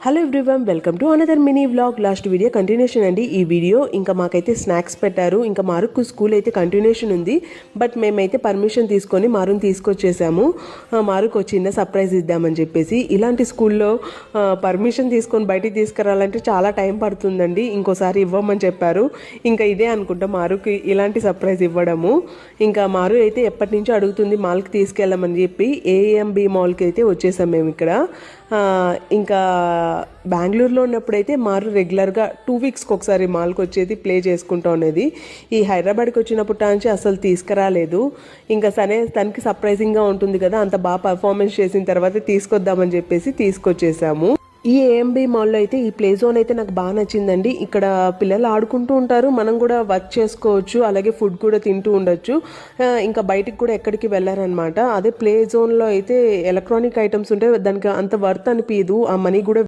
Hello everyone, welcome to another mini vlog. Last video continuation అండి ఈ video. ఇంకా మాకైతే స్నాక్స్ పెట్టారు. ఇంకా మారుకు స్కూల్ అయితే కంటిన్యూషన్ ఉంది. బట్ మేమైతే పర్మిషన్ తీసుకొని మారుని తీసుకొచ్చేసాము. మారుకు చిన్న సర్ప్రైజ్ ఇద్దామని చెప్పేసి. ఇలాంటి స్కూల్లో పర్మిషన్ తీసుకొని బయటికి తీసుకురావాలంటే చాలా టైం పడుతుందండి. ఇంకోసారి ఇవ్వమని చెప్పారు. ఇంకా ఇదే అనుకుంటా మారుకి ఇలాంటి సర్ప్రైజ్ ఇవ్వడము. ఇంకా మారు అయితే ఎప్పటి నుంచో అడుగుతుంది మాల్కి తీసుకెళ్ళమని చెప్పి. ఏఎంబి మాల్కి అయితే వచ్చేసాం మేము ఇక్కడ. ఇంకా బెంగళూరులో ఉన్నప్పుడైతే మారు రెగ్యులర్గా 2 వీక్స్కి ఒకసారి మాల్కి వచ్చేది, ప్లే చేసుకుంటూ ఉండేది. ఈ హైదరాబాద్కి వచ్చినప్పటి నుంచి అసలు తీసుకురాలేదు. ఇంకా సరే తనకి సర్ప్రైజింగ్గా ఉంటుంది కదా, అంత బాగా పర్ఫార్మెన్స్ చేసిన తర్వాత తీసుకొద్దామని చెప్పేసి తీసుకొచ్చేసాము. ఈ ఏఎంబి మాల్లో అయితే ఈ ప్లే జోన్ అయితే నాకు బాగా నచ్చిందండి. ఇక్కడ పిల్లలు ఆడుకుంటూ ఉంటారు, మనం కూడా వర్క్ చేసుకోవచ్చు, అలాగే ఫుడ్ కూడా తింటూ ఉండొచ్చు. ఇంకా బయటికి కూడా ఎక్కడికి వెళ్ళారనమాట. అదే ప్లే జోన్లో అయితే ఎలక్ట్రానిక్ ఐటమ్స్ ఉంటే దానికి అంత వర్త్ అనిపించదు, ఆ మనీ కూడా